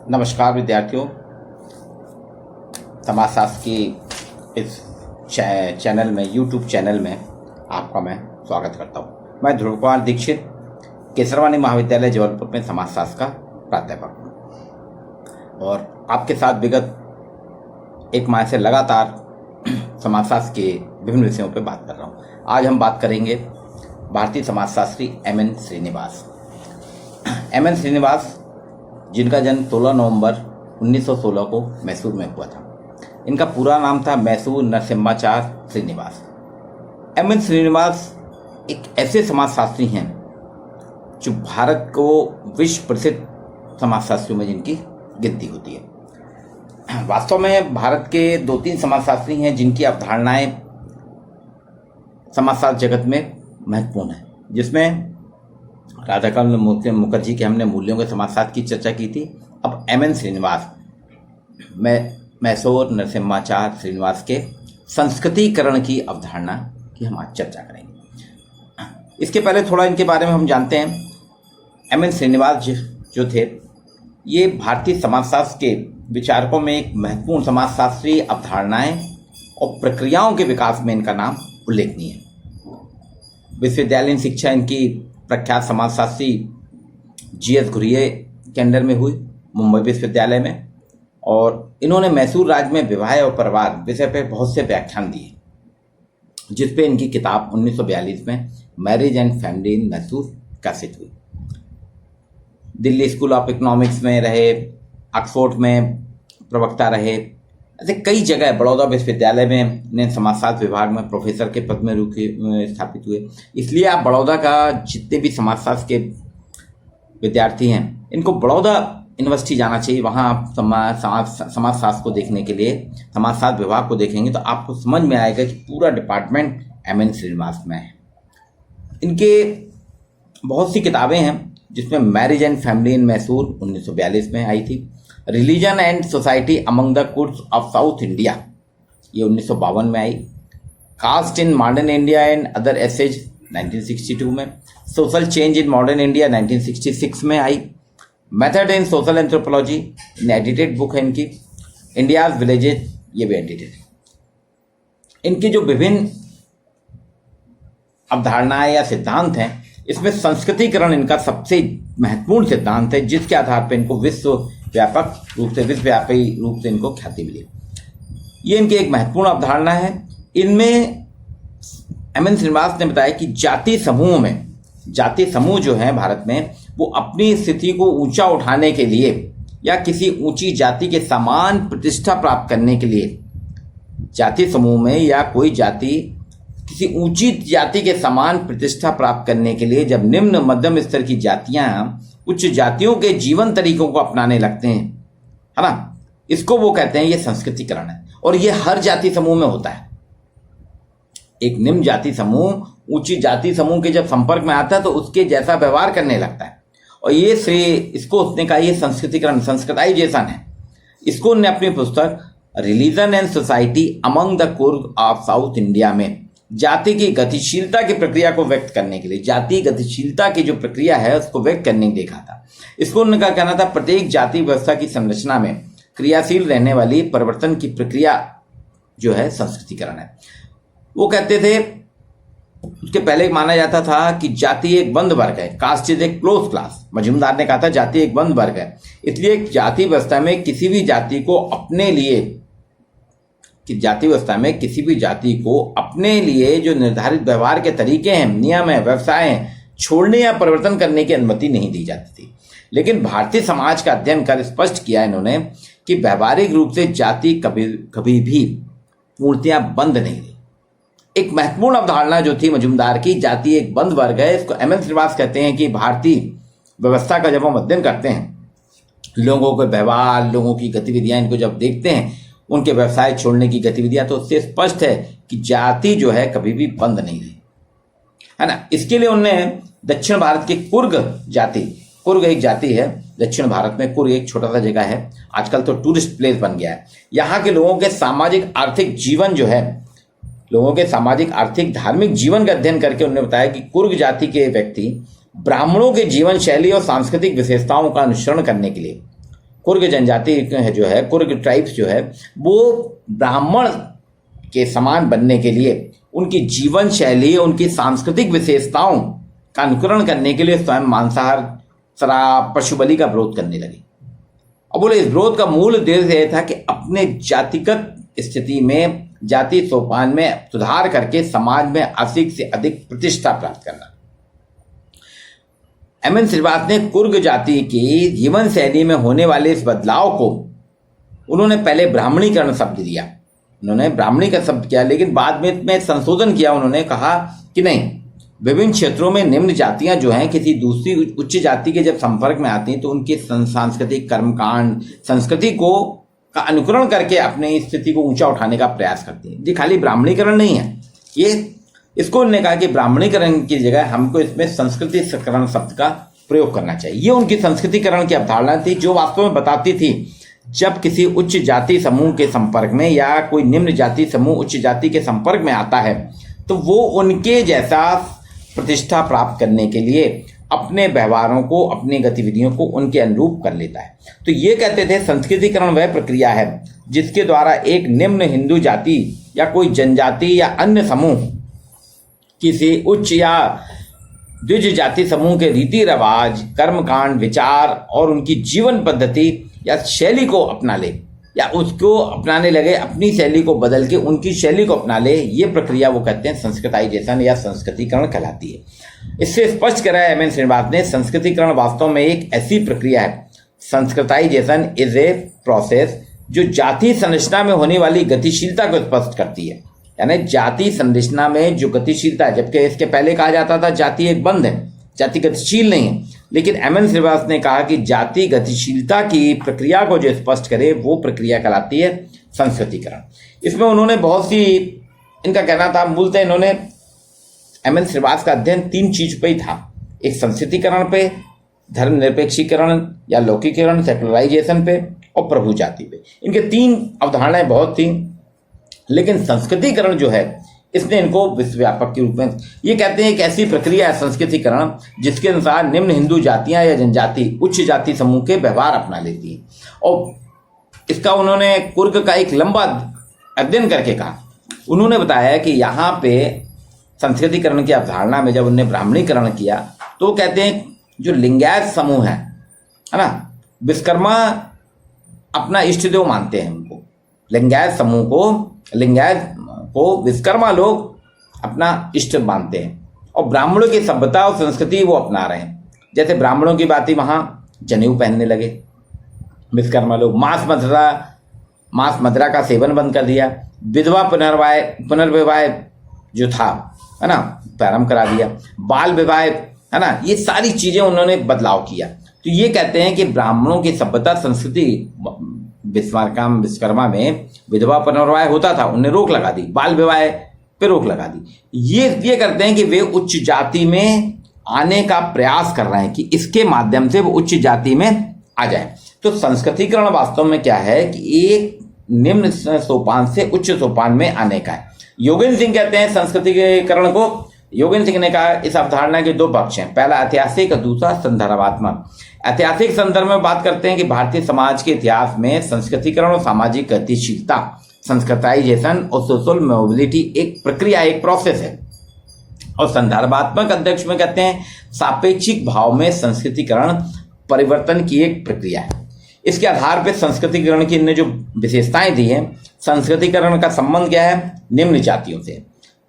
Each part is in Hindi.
नमस्कार विद्यार्थियों, समाजशास्त्र की इस चैनल में यूट्यूब चैनल में आपका मैं स्वागत करता हूँ। मैं ध्रुव कुमार दीक्षित केसरवानी महाविद्यालय जबलपुर में समाजशास्त्र का प्राध्यापक हूँ और आपके साथ विगत एक माह से लगातार समाजशास्त्र के विभिन्न विषयों पर बात कर रहा हूँ। आज हम बात करेंगे भारतीय समाजशास्त्री एम.एन. श्रीनिवास। एम.एन. श्रीनिवास जिनका जन्म 16 नवंबर 1916 को मैसूर में हुआ था। इनका पूरा नाम था मैसूर नरसिम्हाचार्य श्रीनिवास। एम.एन. श्रीनिवास एक ऐसे समाजशास्त्री हैं जो भारत को विश्व प्रसिद्ध समाजशास्त्रियों में जिनकी गिनती होती है। वास्तव में भारत के 2-3 समाजशास्त्री हैं जिनकी अवधारणाएं समाजशास्त्र जगत में महत्वपूर्ण है, जिसमें राधाकांत मुखर्जी के हमने मूल्यों के समाजशास्त्र की चर्चा की थी। अब एम.एन. श्रीनिवास मैसूर नरसिम्हाचार्य श्रीनिवास के संस्कृतिकरण की अवधारणा की हम आज चर्चा करेंगे। इसके पहले थोड़ा इनके बारे में हम जानते हैं। एम.एन. श्रीनिवास जो थे, ये भारतीय समाजशास्त्र के विचारकों में एक महत्वपूर्ण समाजशास्त्री अवधारणाएं और प्रक्रियाओं के विकास में इनका नाम उल्लेखनीय है। विश्वविद्यालयीन शिक्षा इनकी प्रख्यात समाजशास्त्री जी.एस. घुरिये के अंडर में हुई मुंबई विश्वविद्यालय में, और इन्होंने मैसूर राज्य में विवाह और परिवार विषय पर बहुत से व्याख्यान दिए, जिस पे इनकी किताब 1942 में marriage and family in Mysore प्रकाशित हुई। दिल्ली स्कूल ऑफ इकोनॉमिक्स में रहे, ऑक्सफोर्ड में प्रवक्ता रहे, ऐसे कई जगह बड़ौदा विश्वविद्यालय में ने समाजशास्त्र विभाग में प्रोफेसर के पद में स्थापित हुए। इसलिए आप बड़ौदा का जितने भी समाजशास्त्र के विद्यार्थी हैं, इनको बड़ौदा यूनिवर्सिटी जाना चाहिए। वहाँ आप समाजशास्त्र को देखने के लिए, समाजशास्त्र विभाग को देखेंगे तो आपको समझ में आएगा कि पूरा डिपार्टमेंट एम.एन. श्रीनिवास में है। इनके बहुत सी किताबें हैं, जिसमें marriage and family in Mysore 1942 में आई थी, religion and society among the Coorgs of south India ये 1952 में आई, caste in modern India and other essays 1962 में, social change in modern India 1966 में आई, method in social anthropology edited book है इनकी, इंडियाज विलेजेज ये भी एडिटेड। इनकी जो विभिन्न अवधारणाएं या सिद्धांत हैं, इसमें संस्कृतिकरण इनका सबसे महत्वपूर्ण सिद्धांत है, जिसके आधार पर इनको विश्वव्यापी रूप से इनको ख्याति मिली। ये इनकी एक महत्वपूर्ण अवधारणा है। इनमें एम.एन. श्रीनिवास ने बताया कि जाति समूह जो है भारत में, वो अपनी स्थिति को ऊंचा उठाने के लिए या किसी ऊंची जाति के समान प्रतिष्ठा प्राप्त करने के लिए, जाति समूह में या कोई जाति किसी ऊंची जाति के समान प्रतिष्ठा प्राप्त करने के लिए जब निम्न मध्यम स्तर की जातियां उच्च जातियों के जीवन तरीकों को अपनाने लगते हैं, है ना, इसको वो कहते हैं ये संस्कृतिकरण है। और ये हर जाति समूह में होता है। एक निम्न जाति समूह ऊंची जाति समूह के जब संपर्क में आता है तो उसके जैसा व्यवहार करने लगता है, और इसको उसने कहा ये संस्कृतिकरण, संस्कृताइजेशन है। इसको उन्होंने अपनी पुस्तक religion and society among the Coorg of south India में जाति की गतिशीलता की प्रक्रिया को व्यक्त करने के लिए, जाति गतिशीलता की जो प्रक्रिया है उसको व्यक्त करने के लिए कहा था। इसको उनका कहना था प्रत्येक जाति व्यवस्था की संरचना में क्रियाशील रहने वाली परिवर्तन की प्रक्रिया जो है संस्कृतिकरण है। वो कहते थे, उसके पहले माना जाता था कि जाति एक बंद वर्ग है, caste is a close class. Majumdar ने कहा था जाति एक बंद वर्ग है, इसलिए जाति व्यवस्था में किसी भी जाति को अपने लिए जो निर्धारित व्यवहार के तरीके हैं, नियम है, व्यवसाय हैं, छोड़ने या परिवर्तन करने की अनुमति नहीं दी जाती थी। लेकिन भारतीय समाज का अध्ययन कर स्पष्ट किया इन्होंने कि व्यवहारिक रूप से जाति कभी भी पूर्णतया बंद नहीं रही। एक महत्वपूर्ण अवधारणा जो थी मजूमदार की, जाति एक बंद वर्ग है, इसको एम.एन. श्रीनिवास कहते हैं कि भारतीय व्यवस्था का जब हम अध्ययन करते हैं, लोगों के व्यवहार, लोगों की गतिविधियां, इनको जब देखते हैं, उनके व्यवसाय छोड़ने की गतिविधियां, तो उससे स्पष्ट है कि जाति जो है कभी भी बंद नहीं रही, है ना। इसके लिए उन्होंने दक्षिण भारत की कुर्ग एक जाति है दक्षिण भारत में। कुर्ग एक छोटा सा जगह है, आजकल तो टूरिस्ट प्लेस बन गया है। यहाँ के लोगों के सामाजिक आर्थिक जीवन जो है, लोगों के सामाजिक आर्थिक धार्मिक जीवन का अध्ययन करके उन्होंने बताया कि कुर्ग जाति के व्यक्ति ब्राह्मणों के जीवन शैली और सांस्कृतिक विशेषताओं का अनुसरण करने के लिए कुर्ग जनजाति जो है, कुर्ग ट्राइब्स जो है, वो ब्राह्मण के समान बनने के लिए उनकी जीवन शैली, उनकी सांस्कृतिक विशेषताओं का अनुकरण करने के लिए स्वयं मांसाहार, शराब, पशु बलि का विरोध करने लगे। और बोले इस विरोध का मूल उद्देश्य यह था कि अपने जातिगत स्थिति में, जाति सोपान में सुधार करके समाज में अधिक से अधिक प्रतिष्ठा प्राप्त करना। एम.एन. श्रीवास्तव ने कुर्ग जाति की जीवन शैली में होने वाले इस बदलाव को उन्होंने पहले ब्राह्मणीकरण शब्द दिया, उन्होंने ब्राह्मणी का शब्द किया, लेकिन बाद में संशोधन किया। उन्होंने कहा कि नहीं, विभिन्न क्षेत्रों में निम्न जातियां जो हैं किसी दूसरी उच्च जाति के जब संपर्क में आती हैं तो उनके सांस्कृतिक कर्मकांड, संस्कृति को का अनुकरण करके अपनी स्थिति को ऊंचा उठाने का प्रयास करती हैं। ये खाली ब्राह्मणीकरण नहीं है, ये इसको उन्होंने कहा कि ब्राह्मणीकरण की जगह हमको इसमें संस्कृतिकरण शब्द का प्रयोग करना चाहिए। ये उनकी संस्कृतिकरण की अवधारणा थी, जो वास्तव में बताती थी जब किसी उच्च जाति समूह के संपर्क में या कोई निम्न जाति समूह उच्च जाति के संपर्क में आता है तो वो उनके जैसा प्रतिष्ठा प्राप्त करने के लिए अपने व्यवहारों को, अपनी गतिविधियों को उनके अनुरूप कर लेता है। तो ये कहते थे संस्कृतिकरण वह प्रक्रिया है जिसके द्वारा एक निम्न हिंदू जाति या कोई जनजाति या अन्य समूह किसी उच्च या द्विज जाति समूह के रीति रिवाज, कर्मकांड, विचार और उनकी जीवन पद्धति या शैली को अपना ले या उसको अपनाने लगे, अपनी शैली को बदल के उनकी शैली को अपना ले। ये प्रक्रिया वो कहते हैं संस्कृताइजेशन या संस्कृतिकरण कहलाती है। इससे स्पष्ट करा है एम.एन. श्रीवास्तव ने, संस्कृतिकरण वास्तव में एक ऐसी प्रक्रिया है, संस्कृताइजेशन इज ए प्रोसेस, जो जाति संरचना में होने वाली गतिशीलता को स्पष्ट करती है। यानी जाति संरचना में जो गतिशीलता है, जबकि इसके पहले कहा जाता था जाति एक बंध है, जाति गतिशील नहीं है, लेकिन एम.एन. श्रीवास्तव ने कहा कि जाति गतिशीलता की प्रक्रिया को जो स्पष्ट करे वो प्रक्रिया कहलाती है संस्कृतिकरण। इसमें उन्होंने बहुत सी, इनका कहना था मूलतः इन्होंने एम.एन. श्रीवास्तव का अध्ययन 3 चीज पे ही था, एक संस्कृतिकरण पे, धर्मनिरपेक्षीकरण या लौकिकरण सेकुलराइजेशन पे और प्रभु जाति पे। इनके 3 अवधारणाएं बहुत थी, लेकिन संस्कृतिकरण जो है इसने इनको विश्वव्यापक के रूप में, ये कहते हैं एक ऐसी प्रक्रिया है संस्कृतिकरण जिसके अनुसार निम्न हिंदू जातियां या जनजाति उच्च जाति समूह के व्यवहार अपना लेती है। और इसका उन्होंने कुर्ग का एक लंबा अध्ययन करके कहा, उन्होंने बताया कि यहाँ पे संस्कृतिकरण की अवधारणा में जब उन्होंने ब्राह्मणीकरण किया तो कहते हैं जो लिंगायत समूह है ना, विश्वकर्मा अपना इष्ट देव मानते हैं उनको, लिंगायत समूह को विश्वकर्मा लोग अपना इष्ट मानते हैं और ब्राह्मणों की सभ्यता और संस्कृति वो अपना रहे हैं। जैसे ब्राह्मणों की बात ही, वहाँ जनेऊ पहनने लगे विश्वकर्मा लोग, मांस मदिरा का सेवन बंद कर दिया, विधवा पुनर्विवाह जो था है ना प्रारंभ करा दिया, बाल विवाह है ना, ये सारी चीजें उन्होंने बदलाव किया। तो ये कहते हैं कि ब्राह्मणों की सभ्यता संस्कृति, विश्वकर्मा में विधवा पुनर्विवाह होता था, उन्हें रोक लगा दी, बाल विवाह पे रोक लगा दी। ये करते हैं कि वे उच्च जाति में आने का प्रयास कर रहे हैं कि इसके माध्यम से वो उच्च जाति में आ जाए। तो संस्कृतिकरण वास्तव में क्या है कि एक निम्न सोपान से उच्च सोपान में आने का है। योगेंद्र सिंह कहते हैं संस्कृतिकरण को, योगेंद्र सिंह ने कहा इस अवधारणा के 2 पक्ष हैं, पहला ऐतिहासिक और दूसरा संदर्भात्मक। ऐतिहासिक संदर्भ में बात करते हैं कि भारतीय समाज के इतिहास में संस्कृतिकरण और सामाजिक गतिशीलता, संस्कृताइजेशन और सोशल मोबिलिटी एक प्रक्रिया, एक प्रोसेस है। और संदर्भात्मक अध्यक्ष में कहते हैं सापेक्षिक भाव में संस्कृतिकरण परिवर्तन की एक प्रक्रिया है। इसके आधार पर संस्कृतिकरण की इनने जो विशेषताएं दी हैं, संस्कृतिकरण का संबंध क्या है, निम्न जातियों से।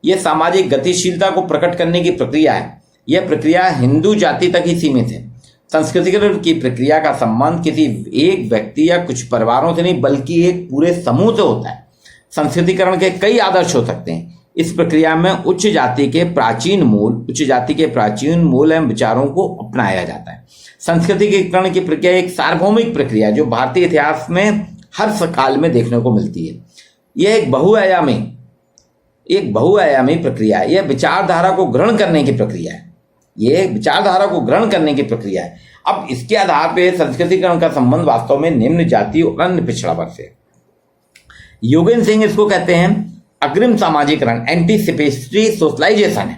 यह सामाजिक गतिशीलता को प्रकट करने की प्रक्रिया है। यह प्रक्रिया हिंदू जाति तक ही सीमित है। संस्कृतिकरण की प्रक्रिया का संबंध किसी एक व्यक्ति या कुछ परिवारों से नहीं बल्कि एक पूरे समूह से होता है। संस्कृतिकरण के कई आदर्श हो सकते हैं। इस प्रक्रिया में उच्च जाति के प्राचीन मूल एवं विचारों को अपनाया जाता है। संस्कृतिकरण की प्रक्रिया एक सार्वभौमिक प्रक्रिया जो भारतीय इतिहास में हर काल में देखने को मिलती है। यह एक बहुआयामी प्रक्रिया है। यह विचारधारा को ग्रहण करने की प्रक्रिया है। अब इसके आधार पर संस्कृतिकरण का संबंध वास्तव में निम्न जाति और अन्य पिछड़ा वर्ग से। योगेंद्र सिंह इसको कहते हैं अग्रिम सामाजिकरण, एंटीसिपेटरी सोशलाइजेशन है।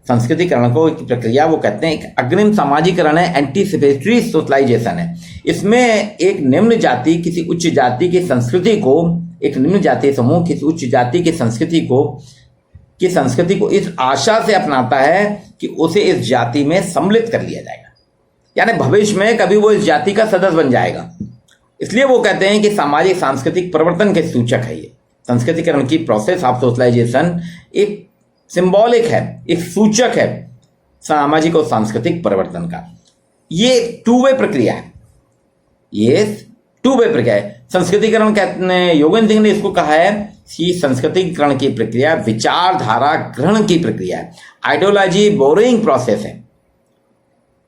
संस्कृतिकरण को एक प्रक्रिया वो कहते हैं, एक अग्रिम सामाजिकरण है, एंटीसिपेटरी सोशलाइजेशन है। इसमें एक निम्न जाति किसी उच्च जाति की संस्कृति को, एक निम्न जातीय समूह किसी उच्च जाति की संस्कृति को इस आशा से अपनाता है कि उसे इस जाति में सम्मिलित कर लिया जाएगा, यानी भविष्य में कभी वो इस जाति का सदस्य बन जाएगा। इसलिए वो कहते हैं कि सामाजिक सांस्कृतिक परिवर्तन के सूचक है ये संस्कृतिकरण की प्रोसेस ऑफ सोशलाइजेशन, एक सिंबॉलिक है, एक सूचक है सामाजिक और सांस्कृतिक परिवर्तन का। ये टू वे प्रक्रिया है, ये टू वे प्रक्रिया है। संस्कृतिकरण कहते हैं, योगेंद्र सिंह ने इसको कहा है कि संस्कृतिकरण की प्रक्रिया विचारधारा ग्रहण की प्रक्रिया है, आइडियोलॉजी बोरिंग प्रोसेस है।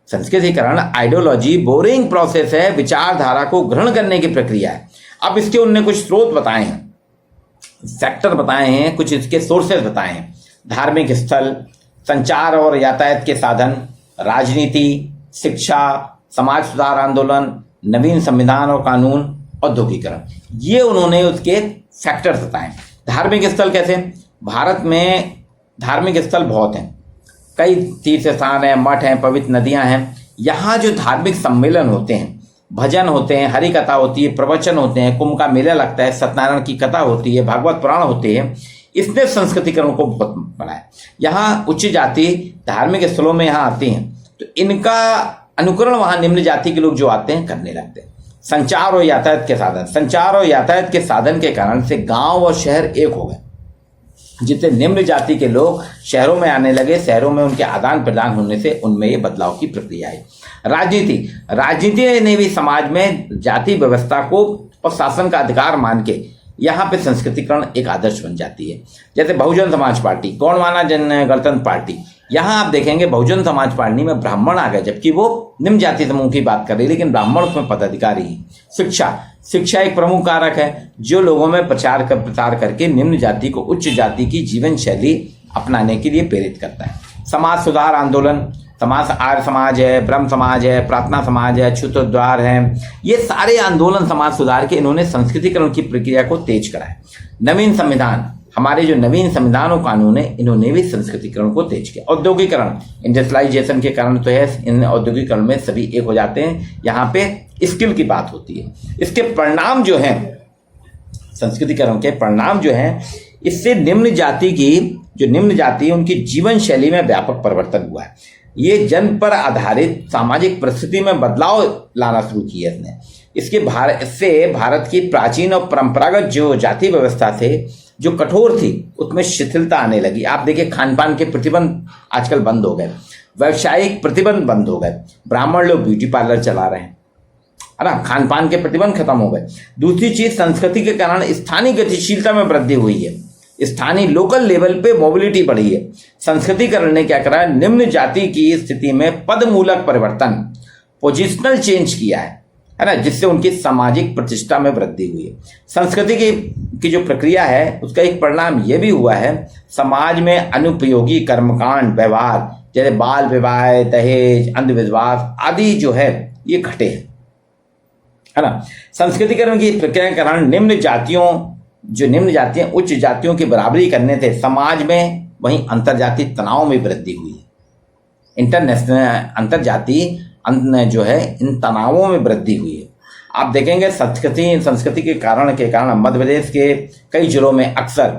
संस्कृतिकरण आइडियोलॉजी बोरिंग प्रोसेस है, विचारधारा को ग्रहण करने की प्रक्रिया है। अब इसके उनने कुछ स्रोत बताए हैं, सेक्टर बताए हैं, कुछ इसके सोर्सेज बताए हैं। धार्मिक स्थल, संचार और यातायात के साधन, राजनीति, शिक्षा, समाज सुधार आंदोलन, नवीन संविधान और कानून, औद्योगिकरण, ये उन्होंने उसके फैक्टर्स बताए। धार्मिक स्थल कैसे? भारत में धार्मिक स्थल बहुत हैं, कई तीर्थ स्थान हैं, मठ हैं, पवित्र नदियां हैं। यहाँ जो धार्मिक सम्मेलन होते हैं, भजन होते हैं, हरि कथा होती है, प्रवचन होते हैं, कुंभ का मेला लगता है, सत्यनारायण की कथा होती है, भागवत पुराण होते हैं, इसने संस्कृतिकरण को बहुत बढ़ाया। यहाँ उच्च जाति धार्मिक स्थलों में यहाँ आती हैं तो इनका अनुकरण वहाँ निम्न जाति के लोग जो आते हैं करने लगते हैं। संचार और यातायात के साधन, संचार और यातायात के साधन के कारण से गांव और शहर एक हो गए। जितने निम्न जाति के लोग शहरों में आने लगे, शहरों में उनके आदान प्रदान होने से उनमें ये बदलाव की प्रक्रिया है। राजनीति ने भी समाज में जाति व्यवस्था को और शासन का अधिकार मान के यहाँ पे संस्कृतिकरण एक आदर्श बन जाती है। जैसे बहुजन समाज पार्टी, गौड़वाना जन गणतंत्र पार्टी, यहाँ आप देखेंगे बहुजन समाज पार्टी में ब्राह्मण आ गए, जबकि वो निम्न जाति समूह की बात कर रही है, लेकिन ब्राह्मण उसमें पदाधिकारी है। शिक्षा एक प्रमुख कारक है जो लोगों में प्रचार करके निम्न जाति को उच्च जाति की जीवन शैली अपनाने के लिए प्रेरित करता है। समाज सुधार आंदोलन, समाज आर्य समाज है, ब्रह्म समाज है, प्रार्थना समाज है, क्षुद्रद्वार है, ये सारे आंदोलन समाज सुधार के इन्होंने संस्कृतिकरण की प्रक्रिया को तेज करा है। नवीन संविधान, हमारे जो नवीन संविधान और कानून है, इन्होंने भी संस्कृतिकरण को तेज किया। औद्योगिकरण, इंडस्ट्रियलाइजेशन के कारण तो है, इन औद्योगिकरण में सभी एक हो जाते हैं, यहाँ पे स्किल की बात होती है। इसके परिणाम जो है, संस्कृतिकरण के परिणाम जो है, इससे निम्न जाति है उनकी जीवन शैली में व्यापक परिवर्तन हुआ है। ये जन पर आधारित सामाजिक परिस्थिति में बदलाव लाना शुरू किया इसने। इससे भारत की प्राचीन और परंपरागत जो जाति व्यवस्था थे, जो कठोर थी, उसमें शिथिलता आने लगी। आप देखिए खान पान के प्रतिबंध आजकल बंद हो गए, व्यावसायिक प्रतिबंध बंद हो गए, ब्राह्मण लोग ब्यूटी पार्लर चला रहे हैं, है ना, खान पान के प्रतिबंध खत्म हो गए। दूसरी चीज, संस्कृति के कारण स्थानीय गतिशीलता में वृद्धि हुई है, स्थानीय लोकल लेवल पे मोबिलिटी बढ़ी है। संस्कृतिकरण ने क्या करा, निम्न जाति की स्थिति में पदमूलक परिवर्तन, पोजिशनल चेंज किया है ना, जिससे उनकी सामाजिक प्रतिष्ठा में वृद्धि हुई है। संस्कृति की जो प्रक्रिया है उसका एक परिणाम यह भी हुआ है, समाज में अनुपयोगी कर्मकांड व्यवहार जैसे बाल विवाह, दहेज, अंधविश्वास आदि जो है ये घटे है ना। संस्कृतिकरण की प्रक्रिया के कारण निम्न जातियां उच्च जातियों की बराबरी करने थे समाज में, वहीं अंतरजातीय तनाव में वृद्धि हुई है। अंतरजातीय जो है इन तनावों में वृद्धि हुई है। आप देखेंगे संस्कृति के कारण मध्य प्रदेश के कई जिलों में अक्सर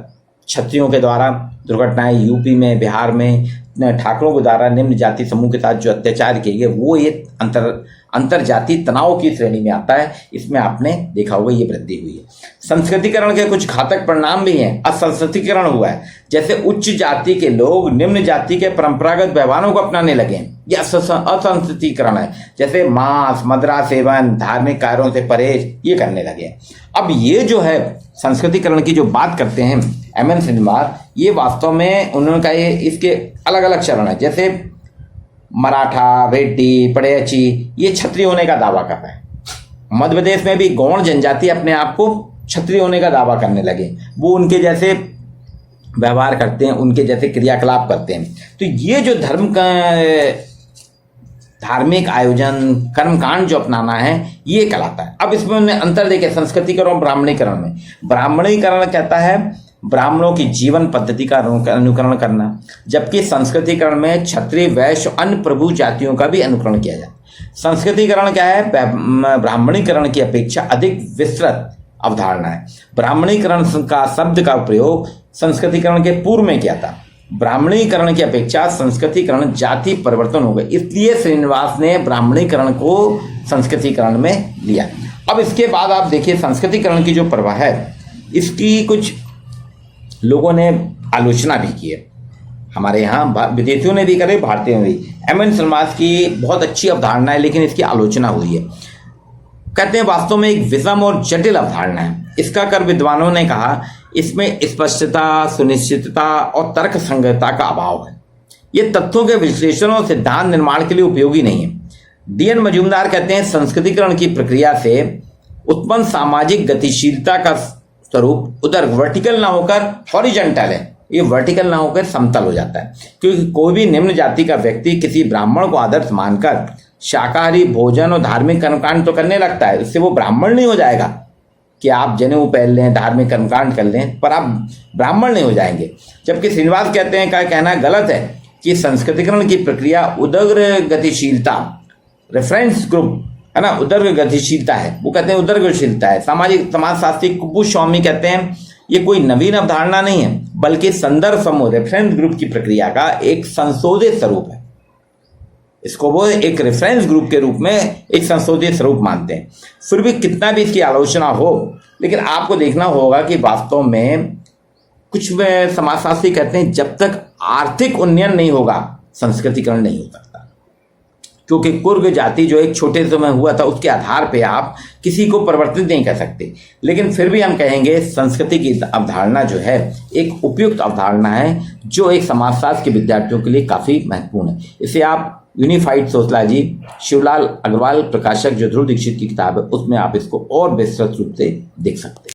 क्षत्रियों के द्वारा दुर्घटनाएं, यूपी में, बिहार में ठाकुरों के द्वारा निम्न जाति समूह के साथ जो अत्याचार किए गए, वो ये अंतरजातीय तनाव की श्रेणी में आता है। इसमें आपने देखा होगा ये वृद्धि हुई है। संस्कृतिकरण के कुछ घातक परिणाम भी हैं। असंस्कृतिकरण हुआ है, जैसे उच्च जाति के लोग निम्न जाति के परंपरागत व्यवहारों को अपनाने लगे। यह असंस्कृतिकरण है, जैसे मांस, मदिरा सेवन, धार्मिक कार्यों से परहेज ये करने लगे। अब ये जो है संस्कृतिकरण की जो बात करते हैं एमएन श्रीनिवास, ये वास्तव में उन्होंने कहा इसके अलग अलग चरण है। जैसे मराठा, रेड्डी, पड़ेची ये क्षत्रिय होने का दावा कर रहे हैं। मध्य प्रदेश में भी गौड़ जनजाति अपने आप को क्षत्रिय होने का दावा करने लगे, वो उनके जैसे व्यवहार करते हैं, उनके जैसे क्रियाकलाप करते हैं। तो ये जो धार्मिक आयोजन, कर्मकांड जो अपनाना है ये कहलाता है। अब इसमें उन्हें अंतर देखे संस्कृतिकरण और ब्राह्मणीकरण में। ब्राह्मणीकरण कहता है ब्राह्मणों की जीवन पद्धति का अनुकरण करना, जबकि संस्कृतिकरण में क्षत्रिय, वैश्य और अन्य प्रभु जातियों का भी अनुकरण किया जाए। संस्कृतिकरण क्या है? ब्राह्मणीकरण की अपेक्षा अधिक विस्तृत अवधारणा है। ब्राह्मणीकरण का शब्द का प्रयोग संस्कृतिकरण के पूर्व में किया था। ब्राह्मणीकरण की अपेक्षा संस्कृतिकरण जाति परिवर्तन हो गए, इसलिए श्रीनिवास ने ब्राह्मणीकरण को संस्कृतिकरण में लिया। अब इसके बाद आप देखिए संस्कृतिकरण की जो प्रवाह है इसकी कुछ लोगों ने आलोचना भी की है। हमारे यहाँ विदेशियों ने भी करे, भारतीयों ने भी। एम.एन. श्रीनिवास की बहुत अच्छी अवधारणा है, लेकिन इसकी आलोचना हुई है। कहते हैं वास्तव में एक विषम और जटिल अवधारणा है। इसका कर विद्वानों ने कहा इसमें स्पष्टता, सुनिश्चितता और तर्क संगतता का अभाव है। ये तथ्यों के विश्लेषण और सिद्धांत निर्माण के लिए उपयोगी नहीं है। डी.एन. मजूमदार कहते हैं संस्कृतिकरण की प्रक्रिया से उत्पन्न सामाजिक गतिशीलता का स्वरूप उधर वर्टिकल ना होकर हॉरिजॉन्टल है। ये वर्टिकल ना होकर समतल हो जाता है, क्योंकि कोई भी निम्न जाति का व्यक्ति किसी ब्राह्मण को आदर्श मानकर शाकाहारी भोजन और धार्मिक कर्मकांड तो करने लगता है, इससे वो ब्राह्मण नहीं हो जाएगा कि आप जनेऊ पहन लें, धार्मिक कर्मकांड कर लें, पर आप ब्राह्मण नहीं हो जाएंगे। जबकि श्रीनिवास कहते हैं का कहना गलत है कि संस्कृतिकरण की प्रक्रिया उदग्र गतिशीलता, रेफरेंस ग्रुप है ना, उदग्र गतिशीलता है। वो कहते हैं उदग्र गतिशीलता है। सामाजिक समाजशास्त्री कुपुस्वामी कहते हैं ये कोई नवीन अवधारणा नहीं है, बल्कि संदर्भ समूह, रेफरेंस ग्रुप की प्रक्रिया का एक संशोधित स्वरूप है। इसको वो एक रेफरेंस ग्रुप के रूप में एक संशोधित स्वरूप मानते हैं। फिर भी कितना भी इसकी आलोचना हो, लेकिन आपको देखना होगा कि वास्तव में कुछ समाजशास्त्री कहते हैं जब तक आर्थिक उन्नयन नहीं होगा संस्कृतिकरण नहीं हो सकता, क्योंकि कुर्ग जाति जो एक छोटे समय हुआ था उसके आधार पे आप किसी को परिवर्तित नहीं कर सकते। लेकिन फिर भी हम कहेंगे संस्कृति की अवधारणा जो है एक उपयुक्त अवधारणा है, जो एक समाजशास्त्र के विद्यार्थियों के लिए काफ़ी महत्वपूर्ण है। इसे आप यूनिफाइड सोशलॉजी, शिवलाल अग्रवाल प्रकाशक जो ध्रुव दीक्षित की किताब है, उसमें आप इसको और विस्तृत रूप से देख सकते हैं।